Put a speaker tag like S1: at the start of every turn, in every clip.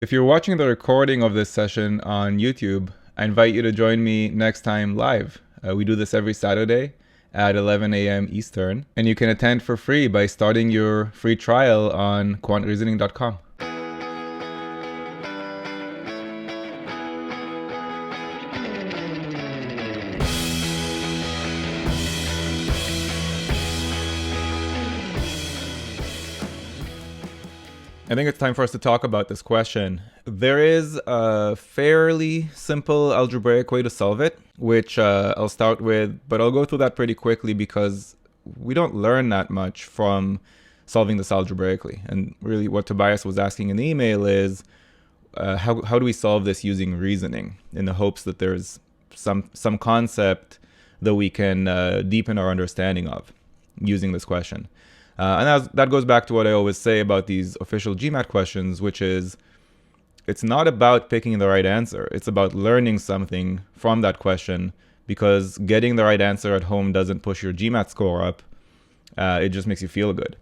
S1: If you're watching the recording of this session on YouTube, I invite you to join me next time live. We do this every Saturday at 11 a.m. Eastern, and you can attend for free by starting your free trial on quantreasoning.com. I think it's time for us to talk about this question. There is a fairly simple algebraic way to solve it, which I'll start with, but I'll go through that pretty quickly because we don't learn that much from solving this algebraically. And really what Tobias was asking in the email is, how do we solve this using reasoning, in the hopes that there's some concept that we can deepen our understanding of using this question. And that goes back to what I always say about these official GMAT questions, which is it's not about picking the right answer. It's about learning something from that question, because getting the right answer at home doesn't push your GMAT score up. It just makes you feel good.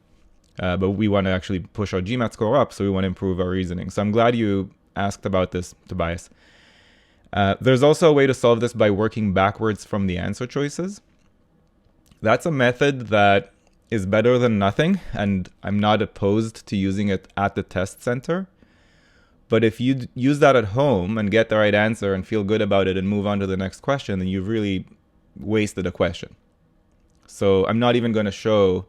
S1: But we want to actually push our GMAT score up, so we want to improve our reasoning. So I'm glad you asked about this, Tobias. There's also a way to solve this by working backwards from the answer choices. That's a method that is better than nothing, and I'm not opposed to using it at the test center. But if you use that at home and get the right answer and feel good about it and move on to the next question, then you've really wasted a question. So I'm not even going to show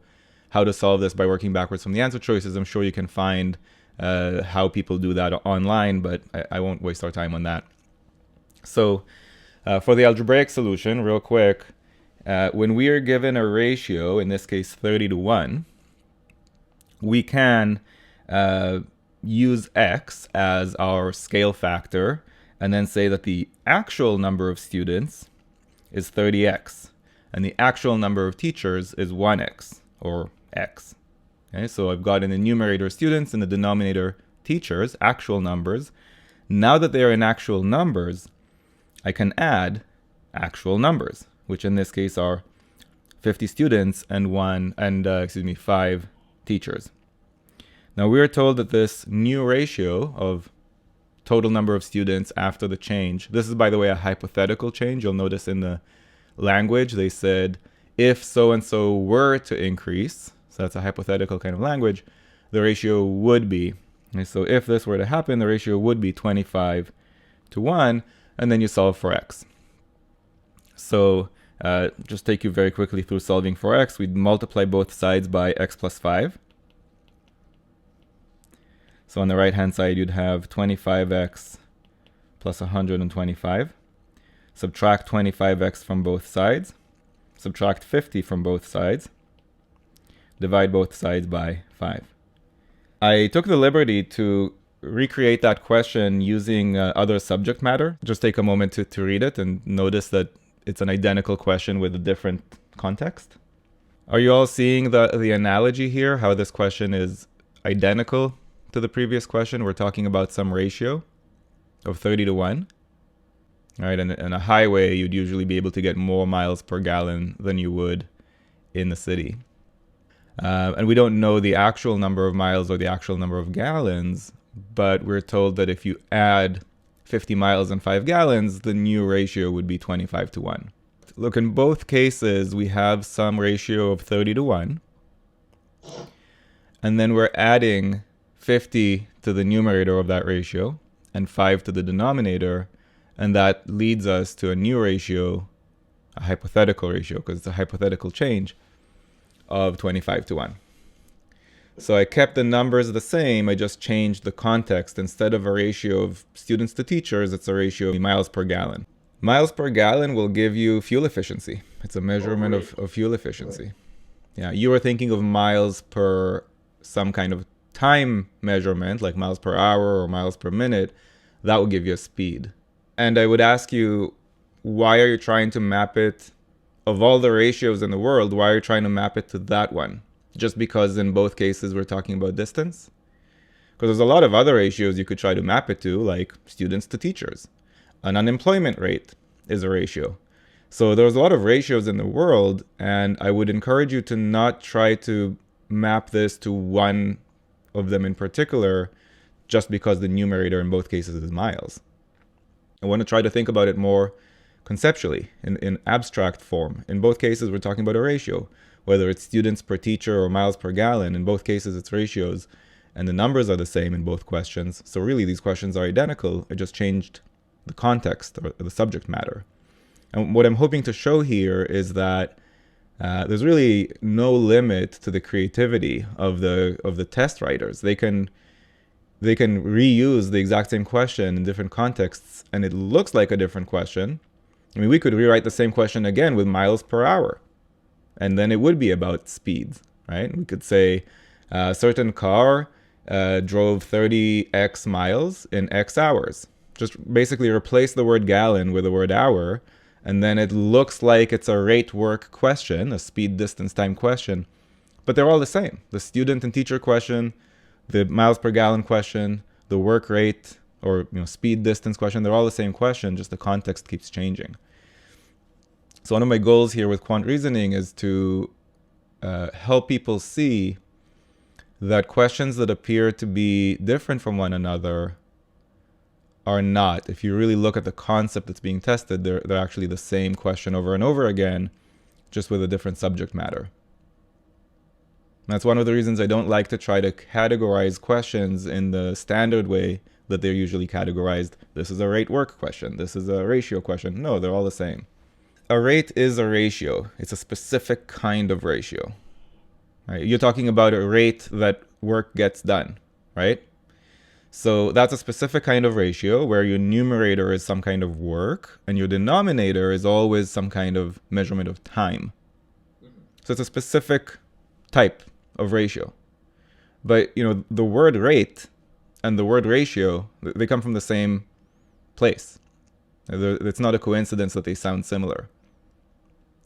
S1: how to solve this by working backwards from the answer choices. I'm sure you can find how people do that online, but I won't waste our time on that. So for the algebraic solution, real quick, when we are given a ratio, in this case 30:1, we can use x as our scale factor and then say that the actual number of students is 30x and the actual number of teachers is 1x, or x. Okay, so I've got in the numerator students and the denominator teachers, actual numbers. Now that they are in actual numbers, I can add actual numbers, which in this case are 50 students and 5 teachers. Now we are told that this new ratio of total number of students after the change, this is, by the way, a hypothetical change. You'll notice in the language they said if so-and-so were to increase, so that's a hypothetical kind of language, the ratio would be. And so if this were to happen, the ratio would be 25:1, and then you solve for x. So just take you very quickly through solving for x. We'd multiply both sides by x plus 5. So on the right hand side, you'd have 25x plus 125. Subtract 25x from both sides. Subtract 50 from both sides. Divide both sides by 5. I took the liberty to recreate that question using other subject matter. Just take a moment to read it and notice that it's an identical question with a different context. Are you all seeing the analogy here, how this question is identical to the previous question? We're talking about some ratio of 30:1. All right, and in a highway, you'd usually be able to get more miles per gallon than you would in the city. And we don't know the actual number of miles or the actual number of gallons, but we're told that if you add 50 miles and 5 gallons, the new ratio would be 25:1. Look, in both cases, we have some ratio of 30:1. And then we're adding 50 to the numerator of that ratio and 5 to the denominator. And that leads us to a new ratio, a hypothetical ratio, because it's a hypothetical change, of 25:1. So I kept the numbers the same, I just changed the context. Instead of a ratio of students to teachers, it's a ratio of miles per gallon. Miles per gallon will give you fuel efficiency. It's a measurement of fuel efficiency. Yeah, you were thinking of miles per some kind of time measurement, like miles per hour or miles per minute. That will give you a speed. And I would ask you, why are you trying to map it, of all the ratios in the world, why are you trying to map it to that one? Just because in both cases we're talking about distance? Because there's a lot of other ratios you could try to map it to, like students to teachers. An unemployment rate is a ratio. So there's a lot of ratios in the world, and I would encourage you to not try to map this to one of them in particular, just because the numerator in both cases is miles. I want to try to think about it more conceptually, in abstract form. In both cases, we're talking about a ratio, whether it's students per teacher or miles per gallon. In both cases, it's ratios, and the numbers are the same in both questions. So really, these questions are identical. I just changed the context or the subject matter. And what I'm hoping to show here is that there's really no limit to the creativity of the test writers. They can reuse the exact same question in different contexts, and it looks like a different question. I mean, we could rewrite the same question again with miles per hour, and then it would be about speeds, right? We could say a certain car drove 30x miles in X hours. Just basically replace the word gallon with the word hour, and then it looks like it's a rate work question, a speed, distance, time question, but they're all the same. The student and teacher question, the miles per gallon question, the work rate or speed distance question, they're all the same question, just the context keeps changing. So one of my goals here with quant reasoning is to help people see that questions that appear to be different from one another are not. If you really look at the concept that's being tested, they're actually the same question over and over again, just with a different subject matter. That's one of the reasons I don't like to try to categorize questions in the standard way that they're usually categorized. This is a rate work question. This is a ratio question. No, they're all the same. A rate is a ratio. It's a specific kind of ratio. Right? You're talking about a rate that work gets done, right? So that's a specific kind of ratio where your numerator is some kind of work and your denominator is always some kind of measurement of time. So it's a specific type of ratio. But the word rate and the word ratio, they come from the same place. It's not a coincidence that they sound similar.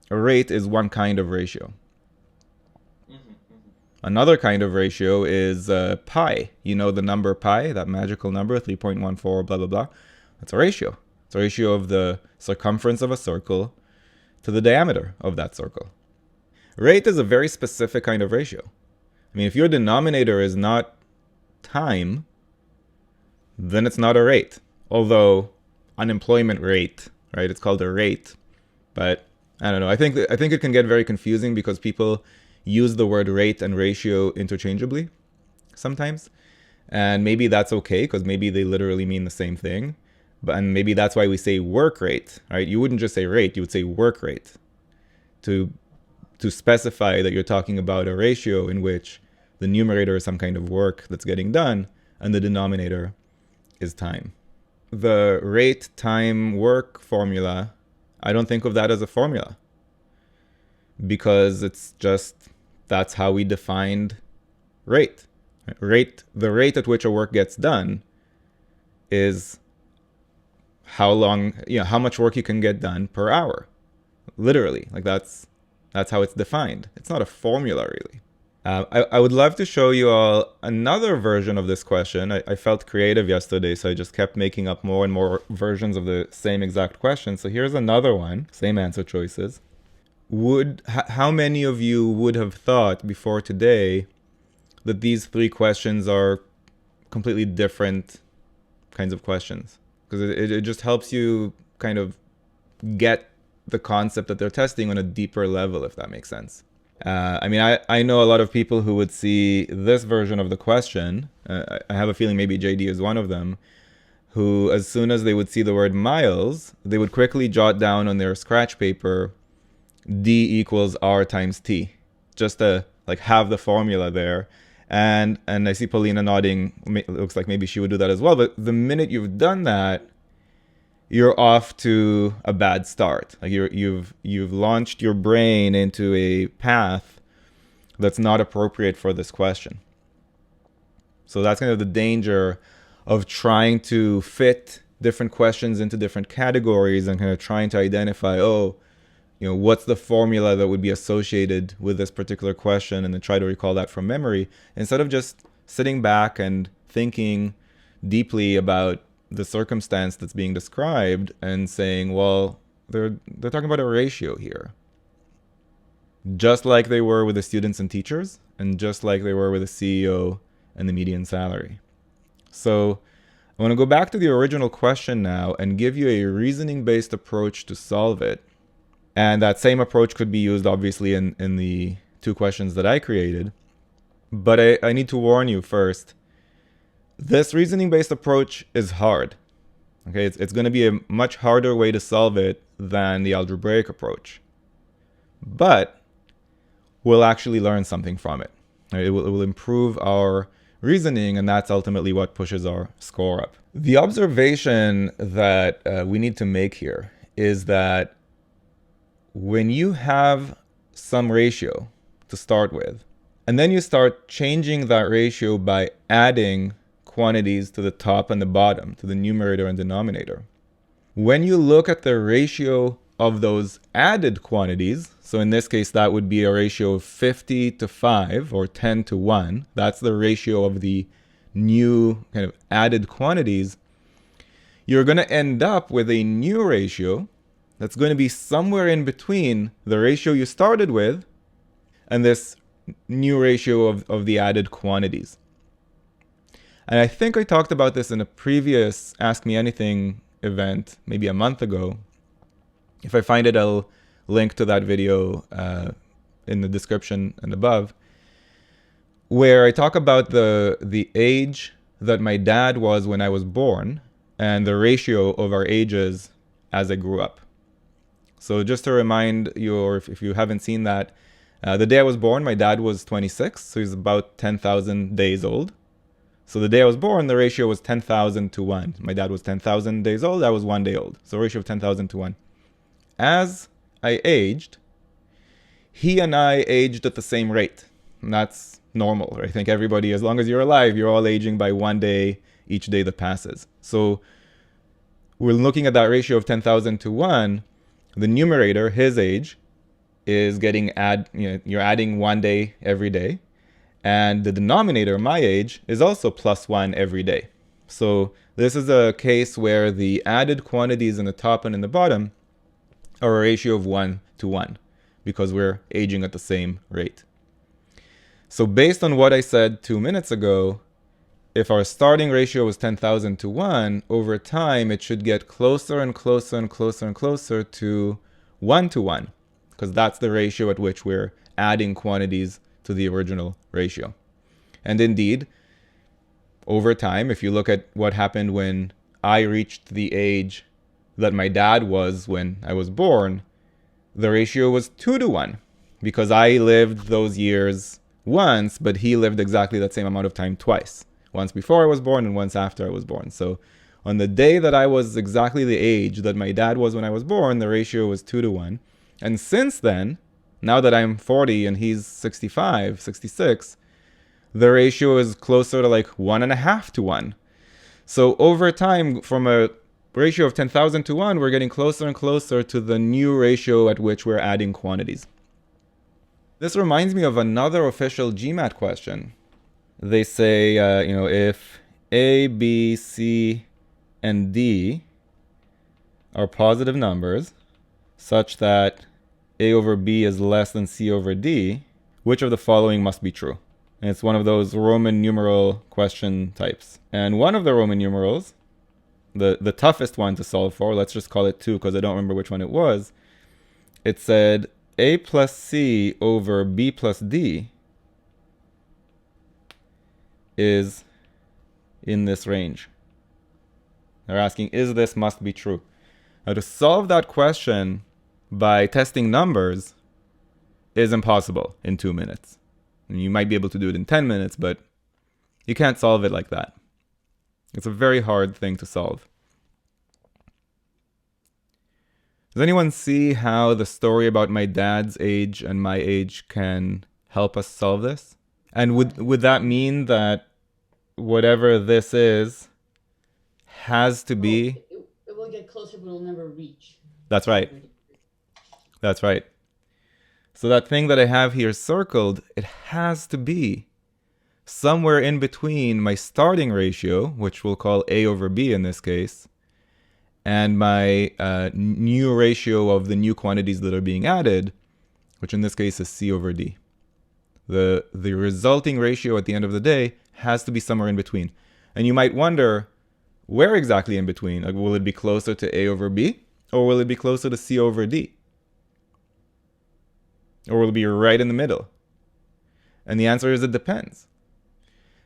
S1: A rate is one kind of ratio. Another kind of ratio is pi. The number pi, that magical number, 3.14, blah, blah, blah. That's a ratio. It's a ratio of the circumference of a circle to the diameter of that circle. Rate is a very specific kind of ratio. I mean, if your denominator is not time, then it's not a rate. Although unemployment rate, right? It's called a rate. But I don't know. I think it can get very confusing because people use the word rate and ratio interchangeably sometimes. And maybe that's okay because maybe they literally mean the same thing. And maybe that's why we say work rate, right? You wouldn't just say rate, you would say work rate to specify that you're talking about a ratio in which the numerator is some kind of work that's getting done and the denominator is time. The rate, time, work formula, I don't think of that as a formula because it's just, that's how we defined rate. The rate at which a work gets done is how much work you can get done per hour. Literally, like that's how it's defined. It's not a formula, really. I would love to show you all another version of this question. I felt creative yesterday, so I just kept making up more and more versions of the same exact question. So here's another one, same answer choices. How many of you would have thought before today that these three questions are completely different kinds of questions? Because it just helps you kind of get the concept that they're testing on a deeper level, if that makes sense. I know a lot of people who would see this version of the question. I have a feeling maybe JD is one of them, who as soon as they would see the word miles, they would quickly jot down on their scratch paper D equals R times T, just to have the formula there. And I see Paulina nodding. It looks like maybe she would do that as well. But the minute you've done that, you're off to a bad start. You've launched your brain into a path that's not appropriate for this question. So that's kind of the danger of trying to fit different questions into different categories and kind of trying to identify, what's the formula that would be associated with this particular question, and then try to recall that from memory, instead of just sitting back and thinking deeply about the circumstance that's being described and saying, well, they're talking about a ratio here. Just like they were with the students and teachers, and just like they were with the CEO and the median salary. So I want to go back to the original question now and give you a reasoning-based approach to solve it. And that same approach could be used, obviously, in the two questions that I created. But I need to warn you first. This reasoning-based approach is hard. Okay, it's going to be a much harder way to solve it than the algebraic approach. But we'll actually learn something from it. It will improve our reasoning, and that's ultimately what pushes our score up. The observation that we need to make here is that when you have some ratio to start with, and then you start changing that ratio by adding quantities to the top and the bottom, to the numerator and denominator. When you look at the ratio of those added quantities, so in this case that would be a ratio of 50 to 5 or 10 to 1, that's the ratio of the new kind of added quantities, you're going to end up with a new ratio that's going to be somewhere in between the ratio you started with and this new ratio of the added quantities. And I think I talked about this in a previous Ask Me Anything event, maybe a month ago. If I find it, I'll link to that video in the description and above, where I talk about the age that my dad was when I was born and the ratio of our ages as I grew up. So just to remind you, or if you haven't seen that, the day I was born, my dad was 26, so he's about 10,000 days old. So the day I was born, the ratio was 10,000 to 1. My dad was 10,000 days old, I was 1 day old. So ratio of 10,000 to 1. As I aged, he and I aged at the same rate. And that's normal. I think everybody, as long as you're alive, you're all aging by 1 day each day that passes. So we're looking at that ratio of 10,000 to 1. The numerator, his age, is getting you're adding 1 day every day. And the denominator, my age, is also +1 every day. So this is a case where the added quantities in the top and in the bottom are a ratio of 1 to 1 because we're aging at the same rate. So based on what I said 2 minutes ago, if our starting ratio was 10,000 to 1, over time it should get closer and closer and closer and closer to 1 to 1, because that's the ratio at which we're adding quantities to the original ratio. And indeed, over time, if you look at what happened when I reached the age that my dad was when I was born, the ratio was 2 to 1, because I lived those years once, but he lived exactly that same amount of time twice. Once before I was born and once after I was born. So on the day that I was exactly the age that my dad was when I was born, the ratio was 2 to 1. And since then, now that I'm 40 and he's 65, 66, the ratio is closer to like 1.5 to 1. So over time, from a ratio of 10,000 to 1, we're getting closer and closer to the new ratio at which we're adding quantities. This reminds me of another official GMAT question. They say, if A, B, C, and D are positive numbers such that A over B is less than C over D, which of the following must be true? And it's one of those Roman numeral question types. And one of the Roman numerals, the toughest one to solve for, let's just call it 2 because I don't remember which one it was, it said A plus C over B plus D is in this range. They're asking, is this must be true? Now to solve that question by testing numbers is impossible in 2 minutes. And you might be able to do it in 10 minutes, but you can't solve it like that. It's a very hard thing to solve. Does anyone see how the story about my dad's age and my age can help us solve this? And would that mean that whatever this is has to be...
S2: It will get closer, but it will never reach.
S1: That's right. That's right. So that thing that I have here circled, it has to be somewhere in between my starting ratio, which we'll call A over B in this case, and my new ratio of the new quantities that are being added, which in this case is C over D. The resulting ratio at the end of the day has to be somewhere in between. And you might wonder, where exactly in between? Like, will it be closer to A over B? Or will it be closer to C over D? Or will it be right in the middle? And the answer is it depends.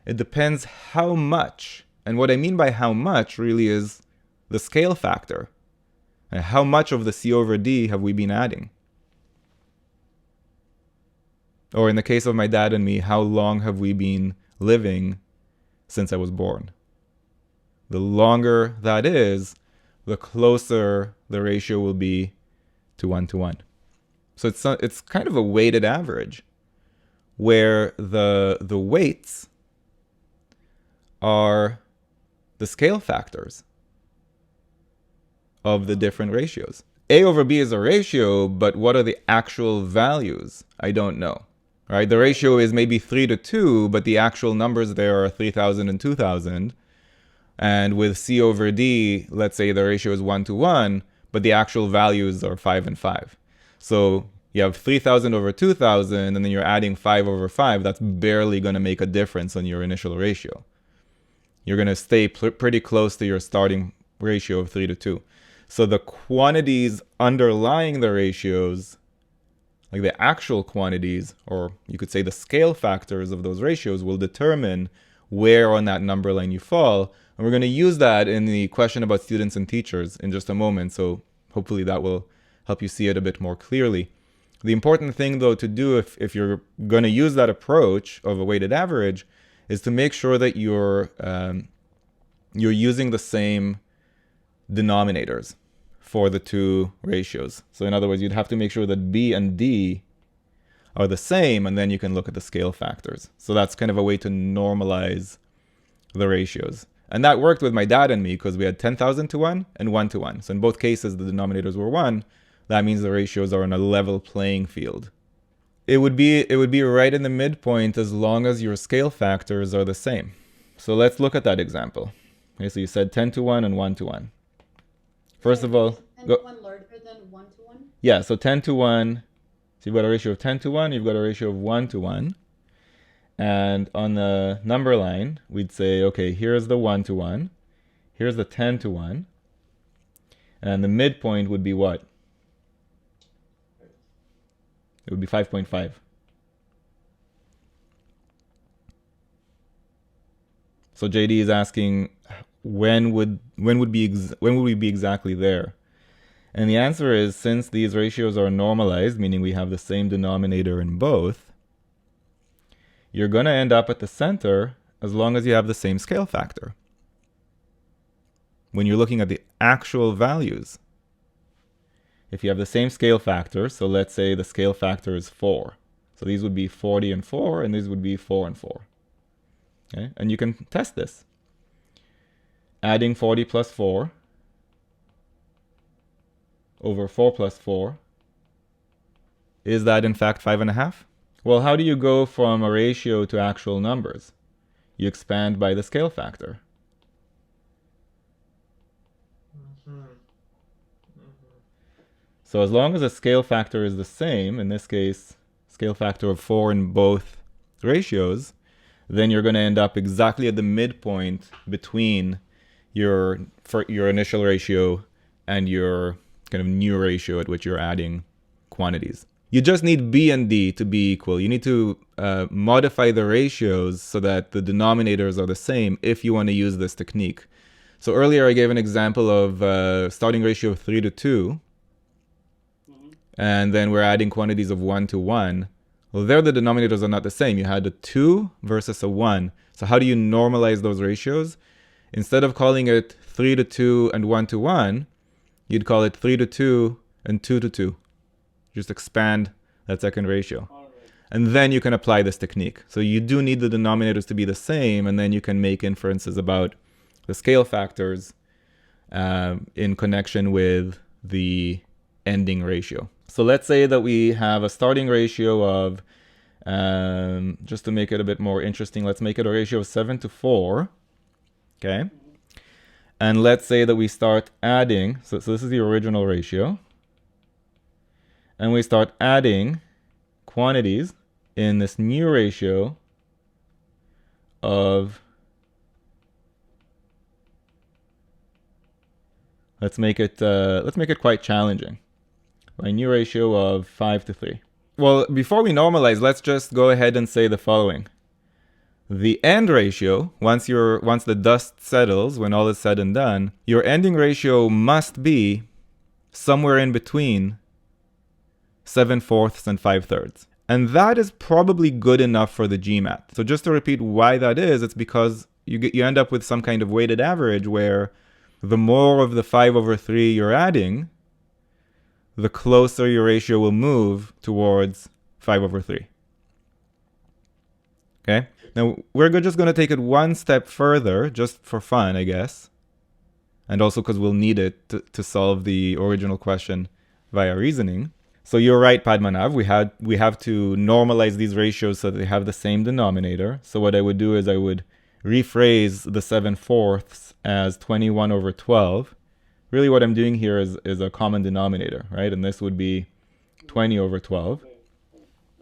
S1: It depends how much. And what I mean by how much really is the scale factor. And how much of the C over D have we been adding? Or in the case of my dad and me, how long have we been living since I was born? The longer that is, the closer the ratio will be to 1 to 1. So it's kind of a weighted average where the weights are the scale factors of the different ratios. A over B is a ratio, but what are the actual values? I don't know. Right? The ratio is maybe 3 to 2, but the actual numbers there are 3,000 and 2,000. And with C over D, let's say the ratio is 1 to 1, but the actual values are 5 and 5. So you have 3,000 over 2,000, and then you're adding 5 over 5. That's barely going to make a difference on your initial ratio. You're going to stay pretty close to your starting ratio of 3 to 2. So the quantities underlying the ratios, like the actual quantities, or you could say the scale factors of those ratios, will determine where on that number line you fall. And we're going to use that in the question about students and teachers in just a moment. So hopefully that will help you see it a bit more clearly. The important thing, though, to do if you're going to use that approach of a weighted average is to make sure that you're using the same denominators for the two ratios. So in other words, you'd have to make sure that B and D are the same, and then you can look at the scale factors. So that's kind of a way to normalize the ratios. And that worked with my dad and me because we had 10,000 to 1 and 1 to 1. So in both cases, the denominators were 1. That means the ratios are on a level playing field. It would be right in the midpoint as long as your scale factors are the same. So let's look at that example. Okay, so you said 10 to 1 and 1 to 1. First of all,
S2: 10 to 1 larger than 1 to 1?
S1: Yeah, so 10 to 1. So you've got a ratio of 10 to 1, you've got a ratio of 1 to 1. And on the number line, we'd say, okay, here's the 1 to 1. Here's the 10 to 1. And the midpoint would be what? It would be 5.5. So JD is asking, when would we be exactly there? And the answer is, since these ratios are normalized, meaning we have the same denominator in both, you're going to end up at the center as long as you have the same scale factor. When you're looking at the actual values, if you have the same scale factor, so let's say the scale factor is 4. So these would be 40 and 4, and these would be 4 and 4. Okay? And you can test this. Adding 40 plus 4 over 4 plus 4, is that in fact 5.5? Well, how do you go from a ratio to actual numbers? You expand by the scale factor. So as long as the scale factor is the same, in this case, scale factor of 4 in both ratios, then you're going to end up exactly at the midpoint between your initial ratio and your kind of new ratio at which you're adding quantities. You just need B and D to be equal. You need to modify the ratios so that the denominators are the same if you want to use this technique. So earlier I gave an example of starting ratio of 3 to 2. And then we're adding quantities of 1 to 1. Well, there the denominators are not the same. You had a 2 versus a 1. So how do you normalize those ratios? Instead of calling it 3 to 2 and 1 to 1, you'd call it 3 to 2 and 2 to 2. Just expand that second ratio. And then you can apply this technique. So you do need the denominators to be the same, and then you can make inferences about the scale factors in connection with the ending ratio. So let's say that we have a starting ratio of, just to make it a bit more interesting, let's make it a ratio of 7 to 4. Okay. And let's say that we start adding, so this is the original ratio. And we start adding quantities in this new ratio of Let's make it quite challenging. A new ratio of 5 to 3. Well, before we normalize, let's just go ahead and say the following. The end ratio, once the dust settles, when all is said and done, your ending ratio must be somewhere in between 7/4 and 5/3. And that is probably good enough for the GMAT. So just to repeat why that is, it's because you end up with some kind of weighted average where the more of the 5/3 you're adding, the closer your ratio will move towards 5/3. Okay? Now, we're just going to take it one step further, just for fun, I guess. And also because we'll need it to solve the original question via reasoning. So you're right, Padmanav. We have to normalize these ratios so that they have the same denominator. So what I would do is I would rephrase the 7/4 as 21/12. Really what I'm doing here is a common denominator, right? And this would be 20/12.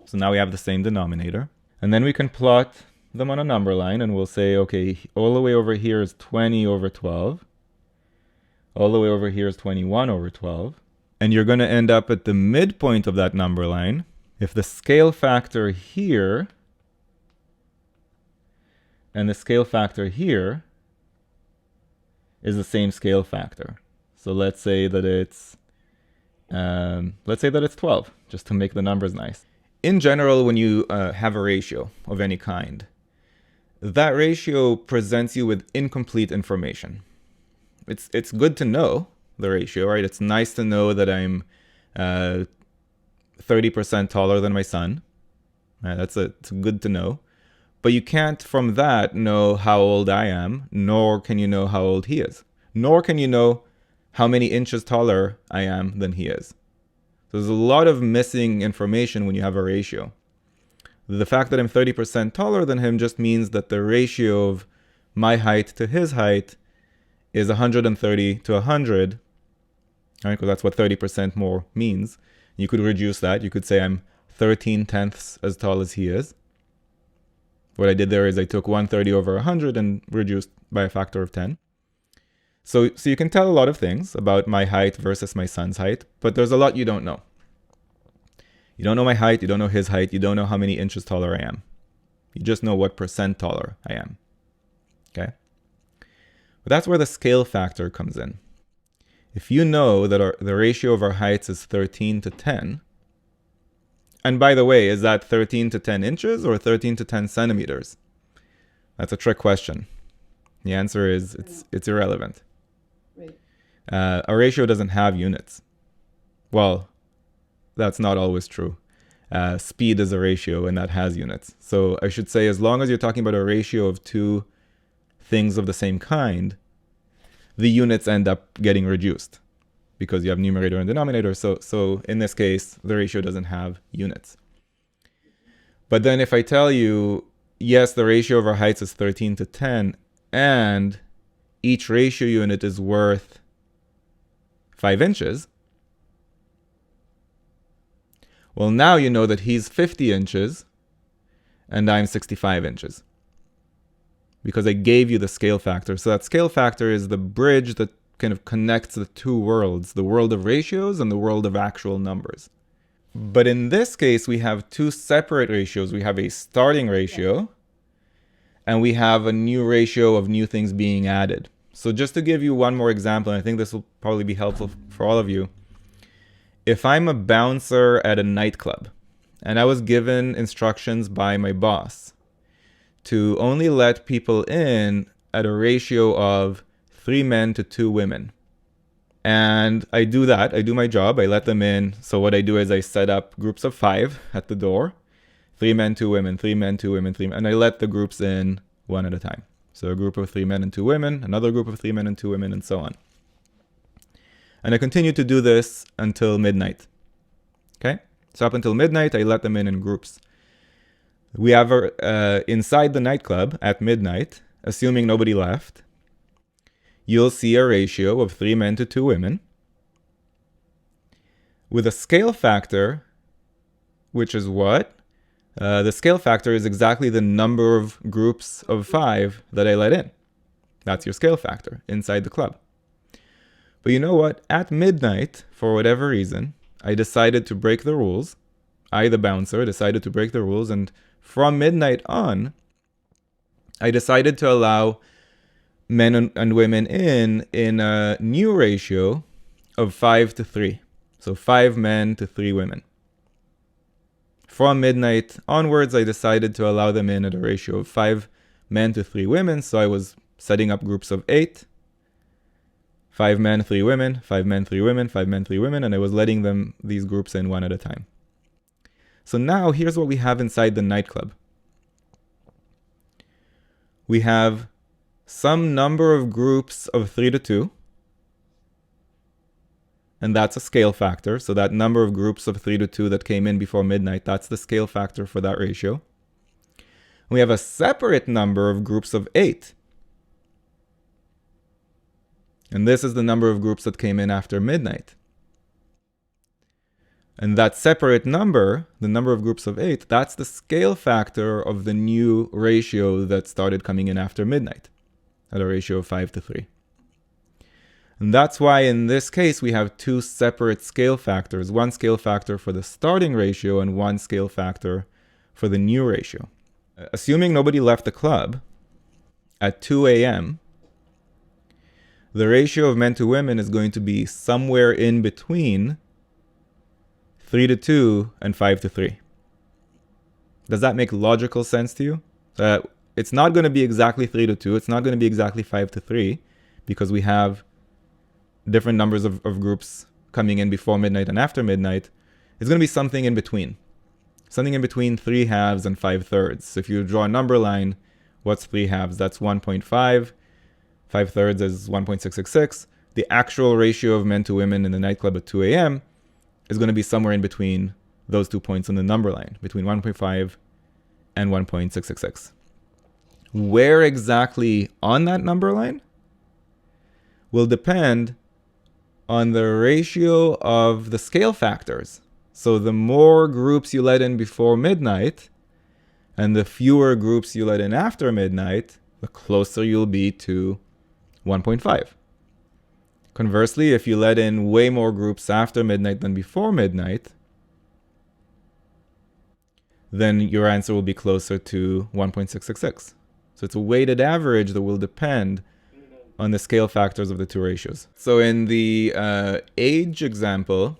S1: So now we have the same denominator. And then we can plot them on a number line, and we'll say, okay, all the way over here is 20/12. All the way over here is 21/12. And you're going to end up at the midpoint of that number line if the scale factor here and the scale factor here is the same scale factor. So let's say that it's 12, just to make the numbers nice. In general, when you have a ratio of any kind, that ratio presents you with incomplete information. It's good to know the ratio, right? It's nice to know that I'm 30% taller than my son. It's good to know. But you can't from that know how old I am, nor can you know how old he is. Nor can you know how many inches taller I am than he is. So there's a lot of missing information when you have a ratio. The fact that I'm 30% taller than him just means that the ratio of my height to his height is 130 to 100, right? Because that's what 30% more means. You could reduce that. You could say I'm 13/10 as tall as he is. What I did there is I took 130/100 and reduced by a factor of 10. So you can tell a lot of things about my height versus my son's height, but there's a lot you don't know. You don't know my height, you don't know his height, you don't know how many inches taller I am. You just know what percent taller I am. Okay? But that's where the scale factor comes in. If you know that the ratio of our heights is 13 to 10, and by the way, is that 13 to 10 inches or 13 to 10 centimeters? That's a trick question. The answer is it's irrelevant.
S2: Right.
S1: A ratio doesn't have units. Well, that's not always true. Speed is a ratio and that has units. So I should say, as long as you're talking about a ratio of two things of the same kind, the units end up getting reduced because you have numerator and denominator. So in this case, the ratio doesn't have units. But then if I tell you, yes, the ratio of our heights is 13 to 10, and each ratio unit is worth 5 inches, well, now you know that he's 50 inches and I'm 65 inches. Because I gave you the scale factor. So that scale factor is the bridge that kind of connects the two worlds, the world of ratios and the world of actual numbers. But in this case, we have two separate ratios. We have a starting ratio and we have a new ratio of new things being added. So just to give you one more example, and I think this will probably be helpful for all of you. If I'm a bouncer at a nightclub and I was given instructions by my boss to only let people in at a ratio of 3 men to 2 women. And I do that. I do my job. I let them in. So what I do is I set up groups of 5 at the door. 3 men, 2 women, 3 men, 2 women, 3 men. And I let the groups in one at a time. So a group of 3 men and 2 women, another group of 3 men and 2 women, and so on. And I continue to do this until midnight. Okay? So up until midnight, I let them in groups. We have inside the nightclub at midnight, assuming nobody left, you'll see a ratio of 3 men to 2 women with a scale factor, which is what? The scale factor is exactly the number of groups of 5 that I let in. That's your scale factor inside the club. But you know what? At midnight, for whatever reason, I decided to break the rules. I, the bouncer, decided to break the rules. And from midnight on, I decided to allow men and women in a new ratio of 5 to 3. So 5 men to 3 women. From midnight onwards, I decided to allow them in at a ratio of 5 men to 3 women. So I was setting up groups of 8. 5 men, 3 women, 5 men, 3 women, 5 men, 3 women, and I was letting them, these groups in one at a time. So now here's what we have inside the nightclub. We have some number of groups of 3 to 2, and that's a scale factor. So that number of groups of 3 to 2 that came in before midnight, that's the scale factor for that ratio. We have a separate number of groups of 8. And this is the number of groups that came in after midnight. And that separate number, the number of groups of 8, that's the scale factor of the new ratio that started coming in after midnight, at a ratio of 5 to 3. And that's why in this case we have 2 separate scale factors, one scale factor for the starting ratio and one scale factor for the new ratio. Assuming nobody left the club, at 2 a.m., the ratio of men to women is going to be somewhere in between 3 to 2 and 5 to 3. Does that make logical sense to you? It's not going to be exactly 3 to 2. It's not going to be exactly 5 to 3 because we have different numbers of groups coming in before midnight and after midnight. It's going to be something in between. Something in between 3 halves and 5 thirds. So if you draw a number line, what's 3 halves? That's 1.5. 5 thirds is 1.666. The actual ratio of men to women in the nightclub at 2 a.m. is going to be somewhere in between those 2 points on the number line, between 1.5 and 1.666. Where exactly on that number line will depend on the ratio of the scale factors. So the more groups you let in before midnight and the fewer groups you let in after midnight, the closer you'll be to 1.5. Conversely, if you let in way more groups after midnight than before midnight, then your answer will be closer to 1.666. So it's a weighted average that will depend on the scale factors of the 2 ratios. So in the age example,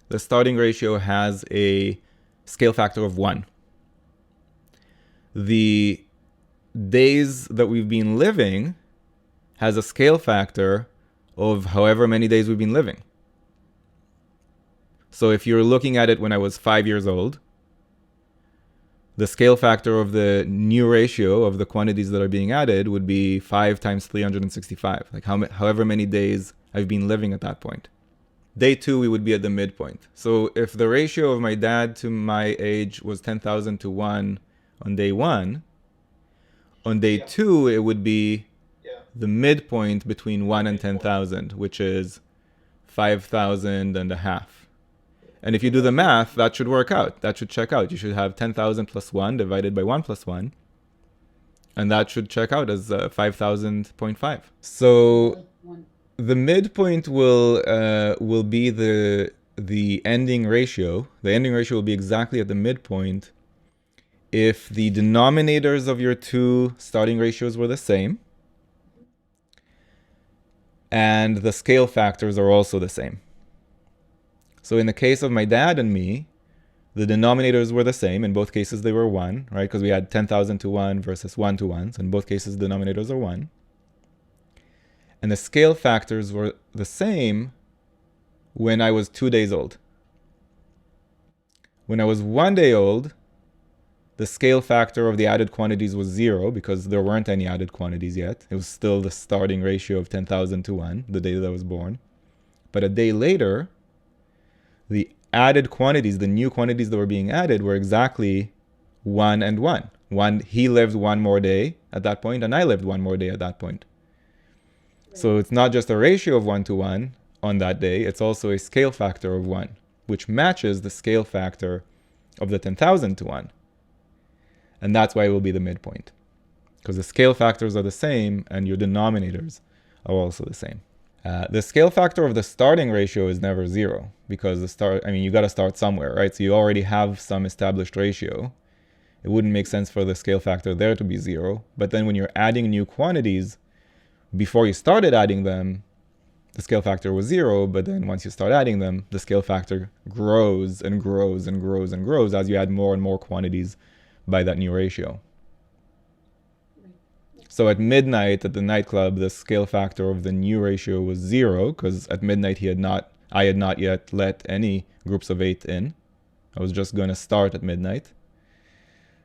S1: the starting ratio has a scale factor of 1. The days that we've been living has a scale factor of however many days we've been living. So if you're looking at it when I was 5 years old, the scale factor of the new ratio of the quantities that are being added would be 5 times 365, like however many days I've been living at that point. Day 2, we would be at the midpoint. So if the ratio of my dad to my age was 10,000 to 1 on day 1, on day 2, it would be the midpoint between 1 and 10,000, which is 5,000 and a half. And if you do the math, that should work out. That should check out. You should have 10,000 plus 1 divided by 1 plus 1. And that should check out as 5,000.5. So the midpoint will be the ending ratio. The ending ratio will be exactly at the midpoint if the denominators of your 2 starting ratios were the same. And the scale factors are also the same. So in the case of my dad and me, the denominators were the same. In both cases, they were 1, right? Because we had 10,000 to 1 versus 1 to 1. So in both cases, the denominators are 1. And the scale factors were the same when I was 2 days old. When I was 1 day old, the scale factor of the added quantities was 0 because there weren't any added quantities yet. It was still the starting ratio of 10,000 to 1, the day that I was born. But a day later, the added quantities, the new quantities that were being added were exactly 1 and 1. He lived 1 more day at that point, and I lived 1 more day at that point. So it's not just a ratio of 1 to 1 on that day, it's also a scale factor of 1, which matches the scale factor of the 10,000 to 1. And that's why it will be the midpoint, because the scale factors are the same and your denominators are also the same. The scale factor of the starting ratio is never 0 because you got to start somewhere, right? So you already have some established ratio. It wouldn't make sense for the scale factor there to be 0. But then when you're adding new quantities, before you started adding them, the scale factor was 0. But then once you start adding them, the scale factor grows and grows and grows and grows as you add more and more quantities by that new ratio. So at midnight at the nightclub, the scale factor of the new ratio was 0 because at midnight I had not yet let any groups of 8 in. I was just going to start at midnight.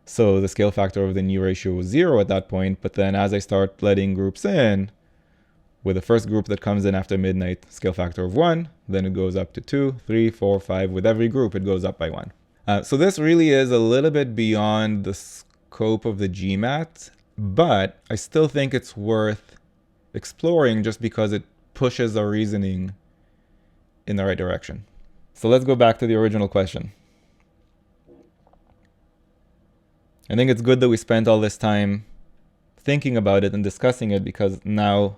S1: So the scale factor of the new ratio was 0 at that point. But then as I start letting groups in, with the first group that comes in after midnight, scale factor of 1, then it goes up to 2, 3, 4, 5. With every group, it goes up by 1. So this really is a little bit beyond the scope of the GMAT. But I still think it's worth exploring just because it pushes our reasoning in the right direction. So let's go back to the original question. I think it's good that we spent all this time thinking about it and discussing it because now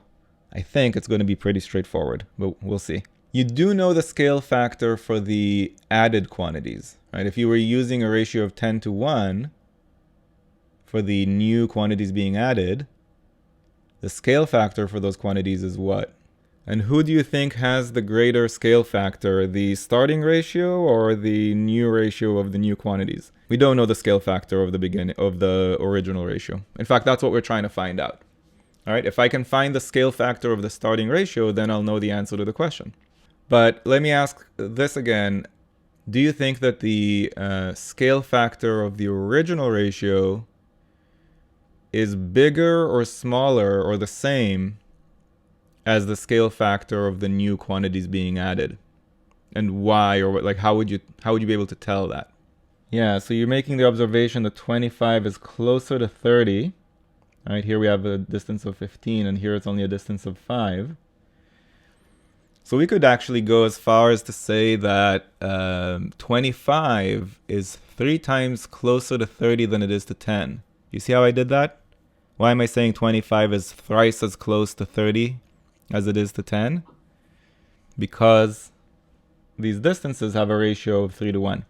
S1: I think it's going to be pretty straightforward, but we'll see. You do know the scale factor for the added quantities, right? If you were using a ratio of 10 to 1, for the new quantities being added, the scale factor for those quantities is what? And who do you think has the greater scale factor, the starting ratio or the new ratio of the new quantities? We don't know the scale factor of the original ratio. In fact, that's what we're trying to find out. All right, if I can find the scale factor of the starting ratio, then I'll know the answer to the question. But let me ask this again. Do you think that the scale factor of the original ratio is bigger or smaller or the same as the scale factor of the new quantities being added? And why, or like how would you be able to tell that? Yeah, so you're making the observation that 25 is closer to 30. All right, here we have a distance of 15 and here it's only a distance of 5. So we could actually go as far as to say that 25 is 3 times closer to 30 than it is to 10. You see how I did that? Why am I saying 25 is thrice as close to 30 as it is to 10? Because these distances have a ratio of 3 to 1.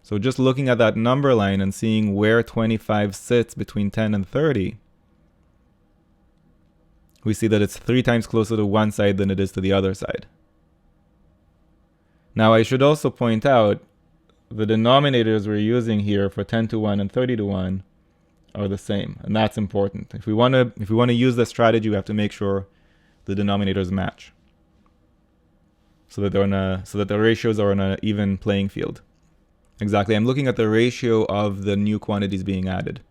S1: So just looking at that number line and seeing where 25 sits between 10 and 30, we see that it's 3 times closer to one side than it is to the other side. Now I should also point out the denominators we're using here for 10 to 1 and 30 to 1 are the same, and that's important. If we want to use this strategy, we have to make sure the denominators match, so that the ratios are on an even playing field. Exactly. I'm looking at the ratio of the new quantities being added.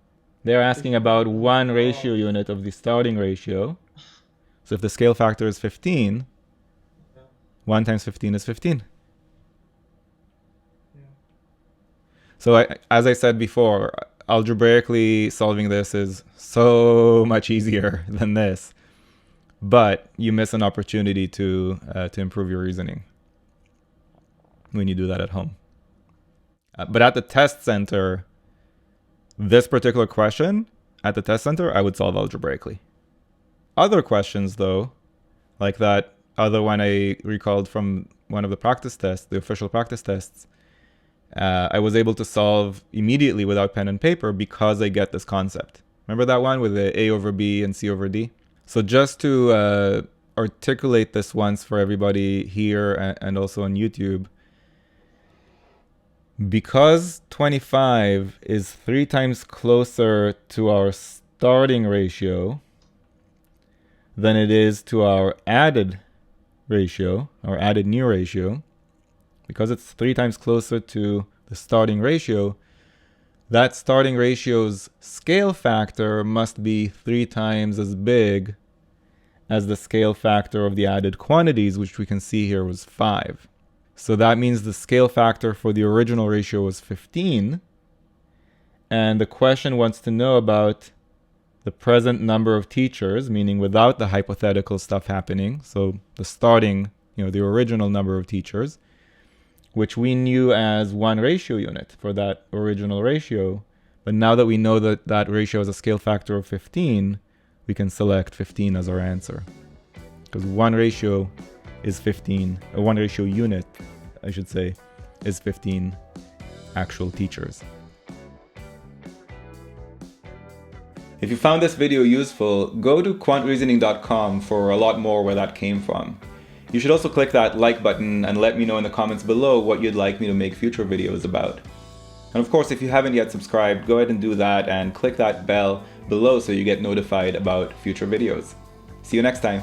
S1: They're asking about one ratio unit of the starting ratio. So if the scale factor is 15, 1 times 15 is 15. So as I said before, algebraically solving this is so much easier than this. But you miss an opportunity to improve your reasoning when you do that at home. But at the test center, this particular question, at the test center, I would solve algebraically. Other questions, though, like that other one I recalled from one of the practice tests, the official practice tests, I was able to solve immediately without pen and paper because I get this concept. Remember that one with the A over B and C over D? So just to articulate this once for everybody here and also on YouTube, because 25 is 3 times closer to our starting ratio than it is to our added ratio, our added new ratio, because it's 3 times closer to the starting ratio, that starting ratio's scale factor must be 3 times as big as the scale factor of the added quantities, which we can see here was 5. So that means the scale factor for the original ratio was 15. And the question wants to know about the present number of teachers, meaning without the hypothetical stuff happening. So the starting, the original number of teachers, which we knew as one ratio unit for that original ratio. But now that we know that that ratio has a scale factor of 15, we can select 15 as our answer. Because 1 ratio is 15, or 1 ratio unit, I should say, is 15 actual teachers. If you found this video useful, go to quantreasoning.com for a lot more where that came from. You should also click that like button and let me know in the comments below what you'd like me to make future videos about. And of course, if you haven't yet subscribed, go ahead and do that and click that bell below so you get notified about future videos. See you next time.